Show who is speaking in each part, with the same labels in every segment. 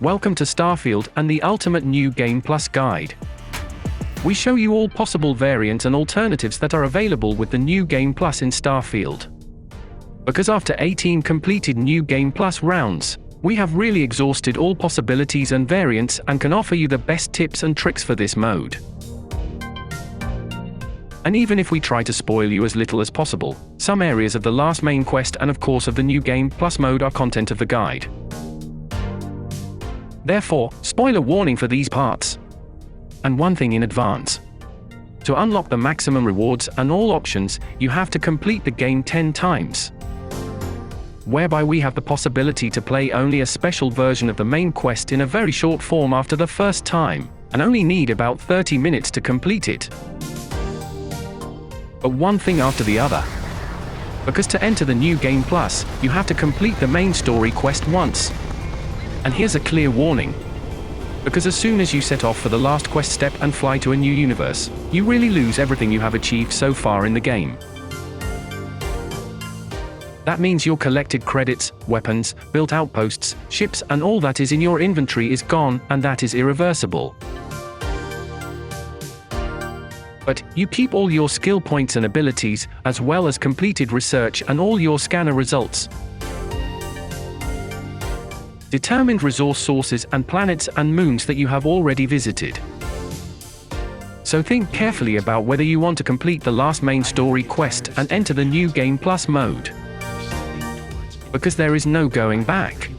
Speaker 1: Welcome to Starfield and the Ultimate New Game Plus guide. We show you all possible variants and alternatives that are available with the New Game Plus in Starfield. Because after 18 completed New Game Plus rounds, we have really exhausted all possibilities and variants and can offer you the best tips and tricks for this mode. And even if we try to spoil you as little as possible, some areas of the last main quest and of course of the New Game Plus mode are content of the guide. Therefore, spoiler warning for these parts. And one thing in advance. To unlock the maximum rewards and all options, you have to complete the game 10 times. Whereby we have the possibility to play only a special version of the main quest in a very short form after the first time, and only need about 30 minutes to complete it. But one thing after the other. Because to enter the New Game Plus, you have to complete the main story quest once. And here's a clear warning. Because as soon as you set off for the last quest step and fly to a new universe, you really lose everything you have achieved so far in the game. That means your collected credits, weapons, built outposts, ships and all that is in your inventory is gone, and that is irreversible. But you keep all your skill points and abilities, as well as completed research and all your scanner results. Determined resource sources and planets and moons that you have already visited. So think carefully about whether you want to complete the last main story quest and enter the New Game Plus mode. Because there is no going back.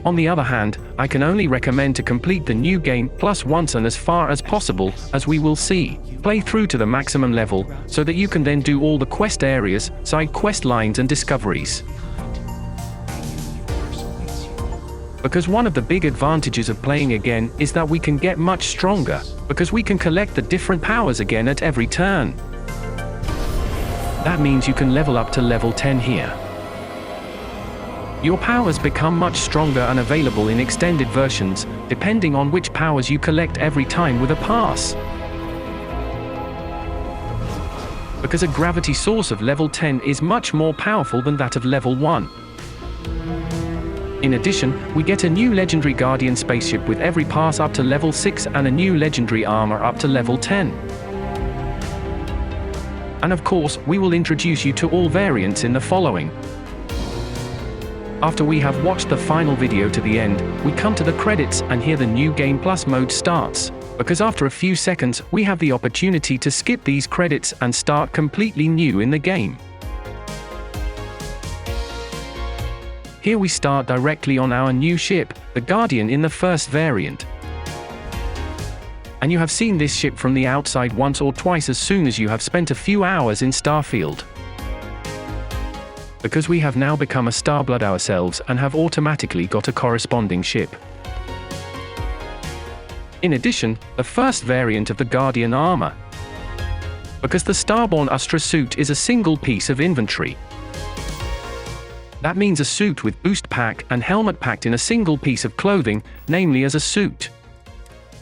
Speaker 1: On the other hand, I can only recommend to complete the New Game Plus once and as far as possible, as we will see, play through to the maximum level, so that you can then do all the quest areas, side quest lines and discoveries. Because one of the big advantages of playing again is that we can get much stronger, because we can collect the different powers again at every turn. That means you can level up to level 10 here. Your powers become much stronger and available in extended versions, depending on which powers you collect every time with a pass. Because a gravity source of level 10 is much more powerful than that of level 1. In addition, we get a new legendary Guardian spaceship with every pass up to level 6 and a new legendary armor up to level 10. And of course, we will introduce you to all variants in the following. After we have watched the final video to the end, we come to the credits and here the New Game Plus mode starts, because after a few seconds we have the opportunity to skip these credits and start completely new in the game. Here we start directly on our new ship, the Guardian in the first variant. And you have seen this ship from the outside once or twice as soon as you have spent a few hours in Starfield. Because we have now become a Starblood ourselves and have automatically got a corresponding ship. In addition, the first variant of the Guardian armor. Because the Starborn Ustra suit is a single piece of inventory. That means a suit with boost pack and helmet packed in a single piece of clothing, namely as a suit.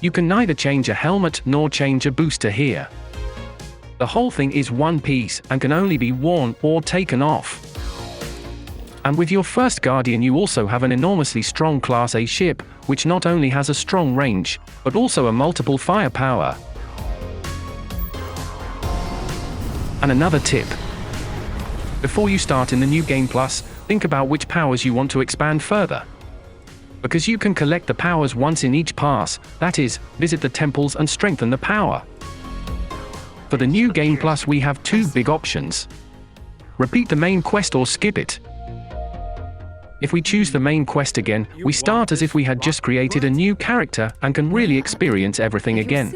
Speaker 1: You can neither change a helmet nor change a booster here. The whole thing is one piece and can only be worn or taken off. And with your first Guardian you also have an enormously strong Class A ship, which not only has a strong range, but also a multiple firepower. And another tip. Before you start in the New Game Plus, think about which powers you want to expand further. Because you can collect the powers once in each pass, that is, visit the temples and strengthen the power. For the New Game Plus we have two big options. Repeat the main quest or skip it. If we choose the main quest again, we start as if we had just created a new character and can really experience everything again.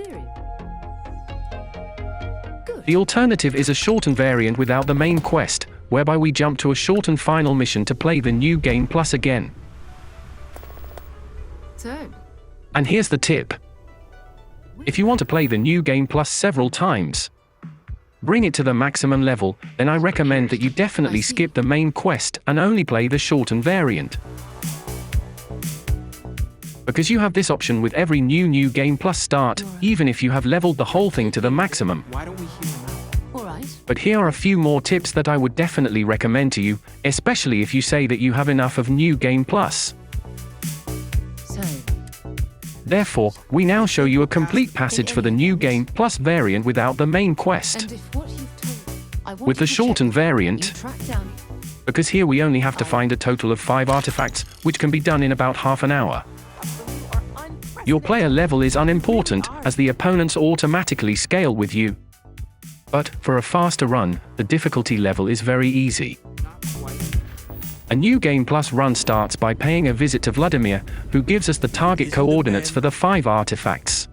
Speaker 1: The alternative is a shortened variant without the main quest, whereby we jump to a shortened final mission to play the New Game Plus again. And here's the tip. If you want to play the New Game Plus several times, bring it to the maximum level, then I recommend that you definitely skip the main quest and only play the shortened variant. Because you have this option with every New Game Plus start, even if you have leveled the whole thing to the maximum. But here are a few more tips that I would definitely recommend to you, especially if you say that you have enough of New Game Plus. Therefore, we now show you a complete passage for the new game plus variant without the main quest. With the shortened variant, because here we only have to find a total of 5 artifacts, which can be done in about half an hour. Your player level is unimportant, as the opponents automatically scale with you. But, for a faster run, the difficulty level is very easy. A new game plus run starts by paying a visit to Vladimir, who gives us the target coordinates for the 5 artifacts.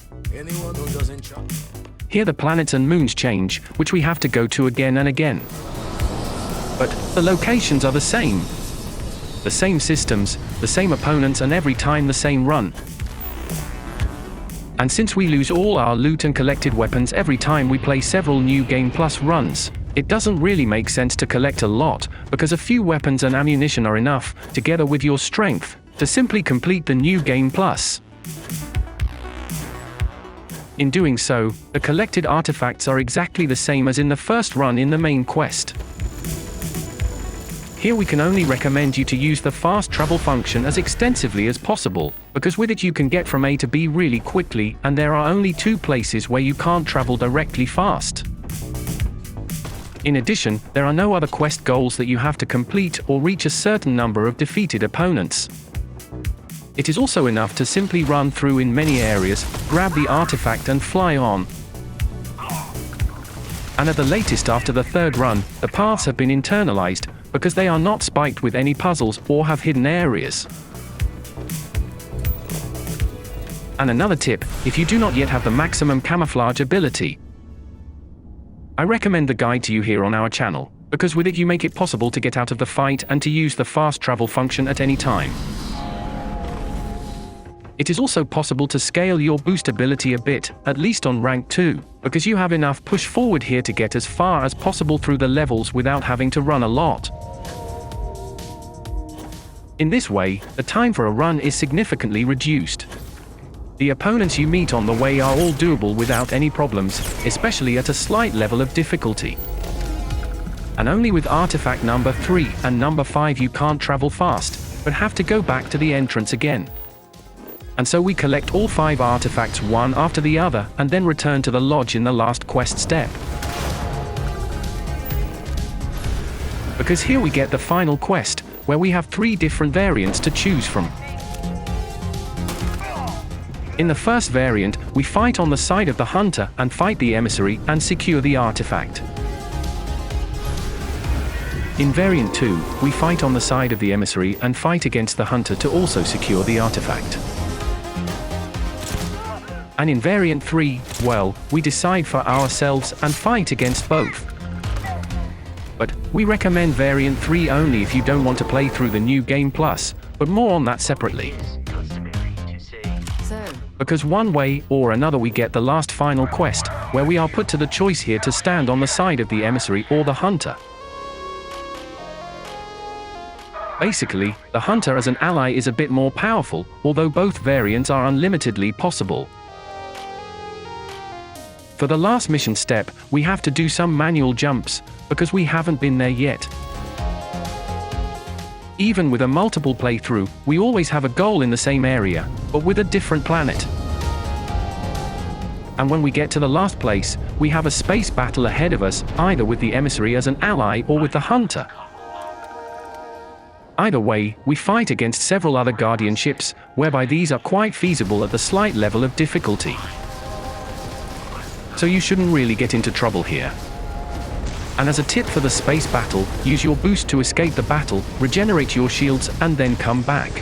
Speaker 1: Here the planets and moons change, which we have to go to again and again. But, the locations are the same. The same systems, the same opponents, and every time the same run. And since we lose all our loot and collected weapons every time we play several new game plus runs, it doesn't really make sense to collect a lot, because a few weapons and ammunition are enough, together with your strength, to simply complete the new game plus. In doing so, the collected artifacts are exactly the same as in the first run in the main quest. Here we can only recommend you to use the fast travel function as extensively as possible, because with it you can get from A to B really quickly, and there are only 2 places where you can't travel directly fast. In addition, there are no other quest goals that you have to complete or reach a certain number of defeated opponents. It is also enough to simply run through in many areas, grab the artifact and fly on. And at the latest after the 3rd run, the paths have been internalized, because they are not spiked with any puzzles or have hidden areas. And another tip, if you do not yet have the maximum camouflage ability, I recommend the guide to you here on our channel, because with it you make it possible to get out of the fight and to use the fast travel function at any time. It is also possible to scale your boost ability a bit, at least on rank 2, because you have enough push forward here to get as far as possible through the levels without having to run a lot. In this way, the time for a run is significantly reduced. The opponents you meet on the way are all doable without any problems, especially at a slight level of difficulty. And only with artifact number 3 and number 5 you can't travel fast, but have to go back to the entrance again. And so we collect all 5 artifacts one after the other, and then return to the lodge in the last quest step. Because here we get the final quest, where we have 3 different variants to choose from. In the first variant, we fight on the side of the hunter and fight the emissary and secure the artifact. In variant 2, we fight on the side of the emissary and fight against the hunter to also secure the artifact. And in variant 3, well, we decide for ourselves and fight against both. But, we recommend variant 3 only if you don't want to play through the new game plus, but more on that separately. Because one way or another we get the last final quest, where we are put to the choice here to stand on the side of the emissary or the hunter. Basically, the hunter as an ally is a bit more powerful, although both variants are unlimitedly possible. For the last mission step, we have to do some manual jumps, because we haven't been there yet. Even with a multiple playthrough, we always have a goal in the same area, but with a different planet. And when we get to the last place, we have a space battle ahead of us, either with the emissary as an ally or with the hunter. Either way, we fight against several other Guardian ships, whereby these are quite feasible at the slight level of difficulty. So you shouldn't really get into trouble here. And as a tip for the space battle, use your boost to escape the battle, regenerate your shields, and then come back.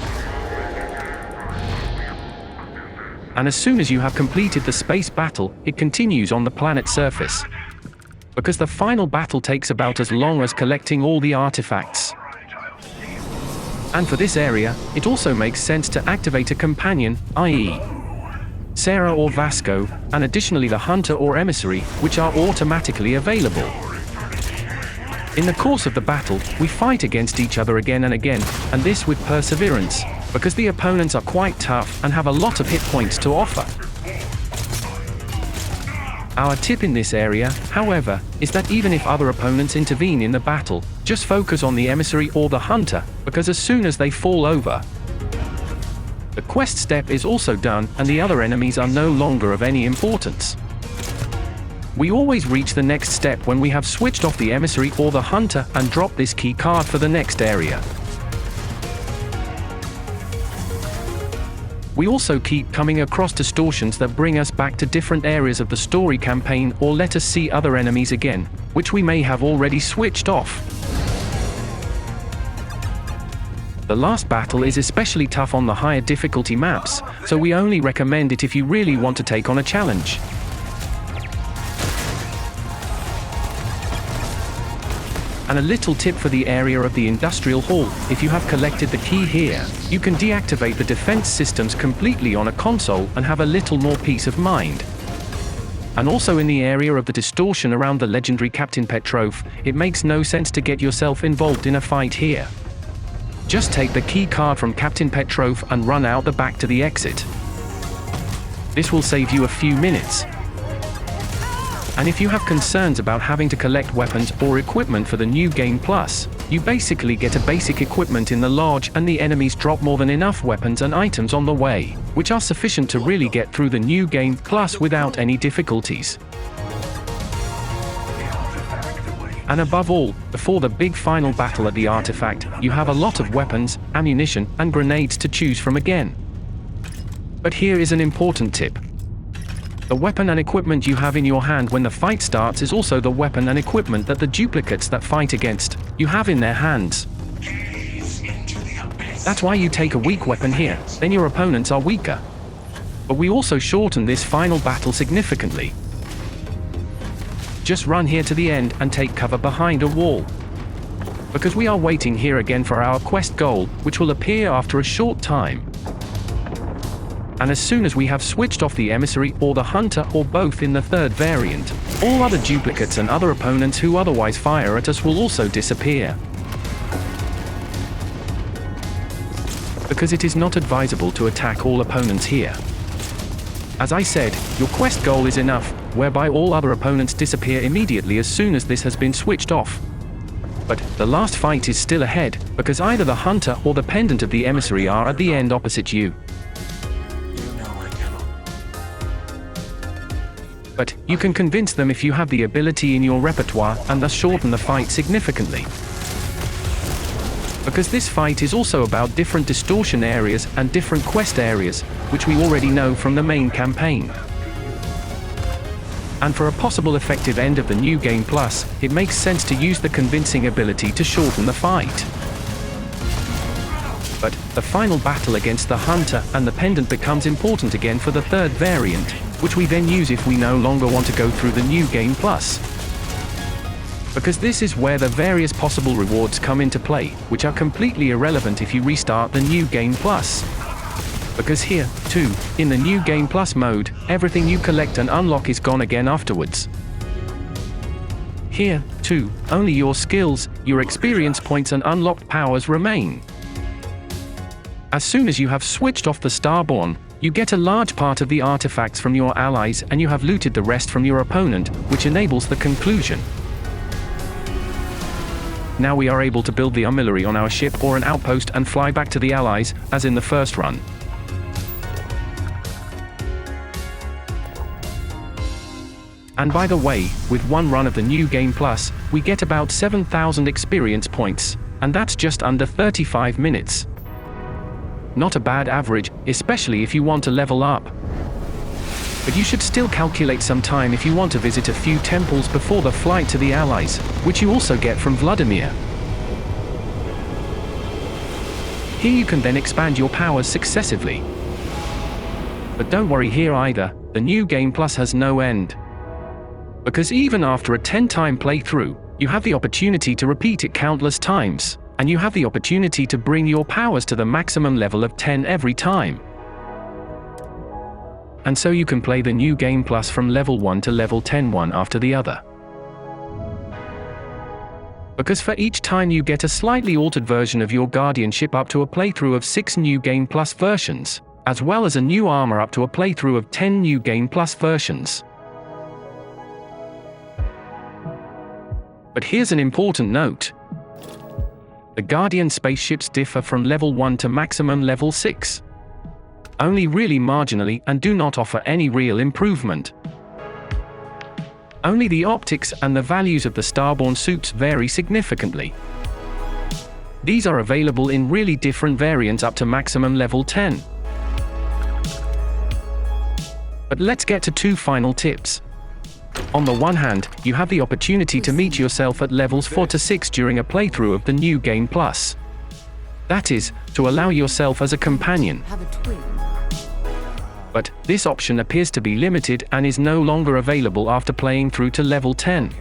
Speaker 1: And as soon as you have completed the space battle, it continues on the planet's surface. Because the final battle takes about as long as collecting all the artifacts. And for this area, it also makes sense to activate a companion, i.e. Sarah or Vasco, and additionally the hunter or emissary, which are automatically available. In the course of the battle, we fight against each other again and again, and this with perseverance, because the opponents are quite tough and have a lot of hit points to offer. Our tip in this area, however, is that even if other opponents intervene in the battle, just focus on the emissary or the hunter, because as soon as they fall over, The quest step is also done, and the other enemies are no longer of any importance. We always reach the next step when we have switched off the emissary or the hunter and drop this key card for the next area. We also keep coming across distortions that bring us back to different areas of the story campaign or let us see other enemies again, which we may have already switched off. The last battle is especially tough on the higher difficulty maps, so we only recommend it if you really want to take on a challenge. And a little tip for the area of the industrial hall: if you have collected the key here, you can deactivate the defense systems completely on a console and have a little more peace of mind. And also in the area of the distortion around the legendary Captain Petrov, it makes no sense to get yourself involved in a fight here. Just take the key card from Captain Petrov and run out the back to the exit. This will save you a few minutes. And if you have concerns about having to collect weapons or equipment for the New Game Plus, you basically get a basic equipment in the lodge and the enemies drop more than enough weapons and items on the way, which are sufficient to really get through the New Game Plus without any difficulties. And above all, before the big final battle at the artifact, you have a lot of weapons, ammunition, and grenades to choose from again. But here is an important tip. The weapon and equipment you have in your hand when the fight starts is also the weapon and equipment that the duplicates that fight against you have in their hands. That's why you take a weak weapon here, then your opponents are weaker. But we also shorten this final battle significantly. Just run here to the end and take cover behind a wall. Because we are waiting here again for our quest goal, which will appear after a short time. And as soon as we have switched off the emissary or the hunter or both in the third variant, all other duplicates and other opponents who otherwise fire at us will also disappear. Because it is not advisable to attack all opponents here. As I said, your quest goal is enough, whereby all other opponents disappear immediately as soon as this has been switched off. But the last fight is still ahead, because either the hunter or the pendant of the emissary are at the end opposite you. But you can convince them if you have the ability in your repertoire and thus shorten the fight significantly. Because this fight is also about different distortion areas and different quest areas, which we already know from the main campaign. And for a possible effective end of the New Game Plus, it makes sense to use the convincing ability to shorten the fight. But the final battle against the hunter and the pendant becomes important again for the third variant, which we then use if we no longer want to go through the New Game Plus. Because this is where the various possible rewards come into play, which are completely irrelevant if you restart the New Game Plus. Because here, too, in the New Game Plus mode, everything you collect and unlock is gone again afterwards. Here, too, only your skills, your experience points and unlocked powers remain. As soon as you have switched off the Starborn, you get a large part of the artifacts from your allies and you have looted the rest from your opponent, which enables the conclusion. Now we are able to build the artillery on our ship or an outpost and fly back to the allies, as in the first run. And by the way, with one run of the New Game Plus, we get about 7,000 experience points, and that's just under 35 minutes. Not a bad average, especially if you want to level up. But you should still calculate some time if you want to visit a few temples before the flight to the Allies, which you also get from Vladimir. Here you can then expand your powers successively. But don't worry here either, the New Game Plus has no end. Because even after a 10-time playthrough, you have the opportunity to repeat it countless times. And you have the opportunity to bring your powers to the maximum level of 10 every time. And so you can play the New Game Plus from level 1 to level 10 one after the other. Because for each time you get a slightly altered version of your guardianship up to a playthrough of 6 New Game Plus versions, as well as a new armor up to a playthrough of 10 New Game Plus versions. But here's an important note. The Guardian spaceships differ from level 1 to maximum level 6. only really marginally, and do not offer any real improvement. Only the optics and the values of the Starborn suits vary significantly. These are available in really different variants up to maximum level 10. But let's get to two final tips. On the one hand, you have the opportunity to meet yourself at levels 4 to 6 during a playthrough of the New Game Plus. That is, to allow yourself as a companion. But this option appears to be limited and is no longer available after playing through to level 10.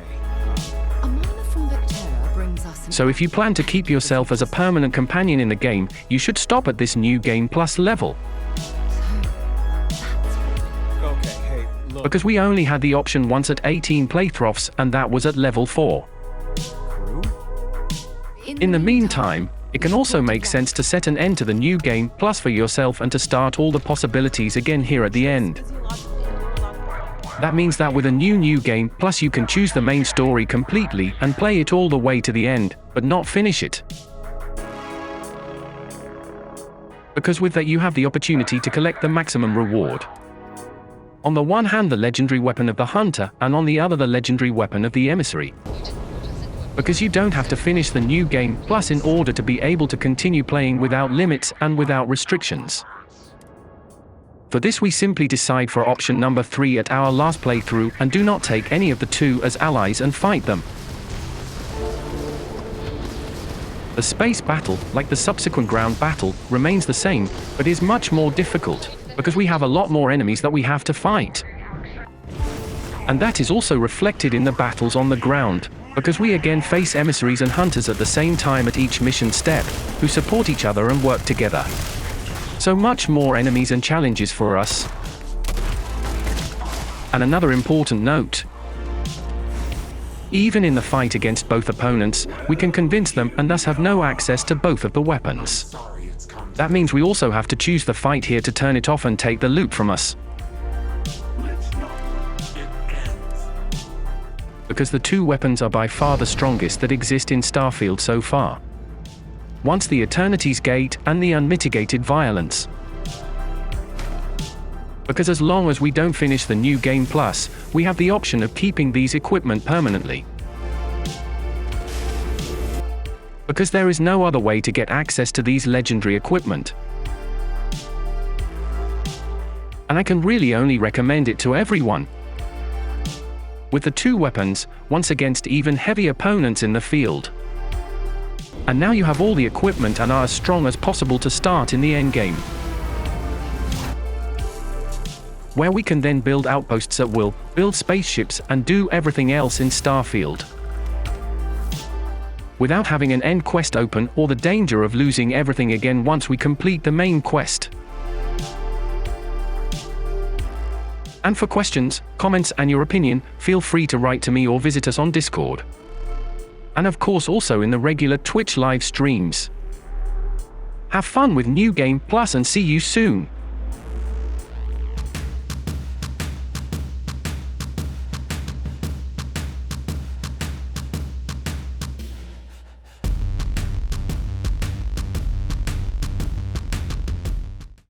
Speaker 1: So if you plan to keep yourself as a permanent companion in the game, you should stop at this New Game Plus level. Because we only had the option once at 18 playthroughs, and that was at level 4. In the meantime, it can also make sense to set an end to the New Game Plus for yourself and to start all the possibilities again here at the end. That means that with a New Game Plus you can choose the main story completely and play it all the way to the end, but not finish it. Because with that you have the opportunity to collect the maximum reward. On the one hand the legendary weapon of the hunter, and on the other the legendary weapon of the emissary. Because you don't have to finish the New Game Plus in order to be able to continue playing without limits and without restrictions. For this we simply decide for option number 3 at our last playthrough and do not take any of the two as allies and fight them. The space battle, like the subsequent ground battle, remains the same, but is much more difficult, because we have a lot more enemies that we have to fight. And that is also reflected in the battles on the ground, because we again face emissaries and hunters at the same time at each mission step, who support each other and work together. So much more enemies and challenges for us. And another important note. Even in the fight against both opponents, we can convince them and thus have no access to both of the weapons. That means we also have to choose the fight here to turn it off and take the loot from us. Because the two weapons are by far the strongest that exist in Starfield so far. Once the Eternity's Gate and the Unmitigated Violence. Because as long as we don't finish the New Game Plus, we have the option of keeping these equipment permanently. Because there is no other way to get access to these legendary equipment. And I can really only recommend it to everyone. With the two weapons, once against even heavy opponents in the field. And now you have all the equipment and are as strong as possible to start in the endgame. Where we can then build outposts at will, build spaceships and do everything else in Starfield. Without having an end quest open or the danger of losing everything again once we complete the main quest. And for questions, comments and your opinion, feel free to write to me or visit us on Discord. And of course also in the regular Twitch live streams. Have fun with New Game Plus and see you soon!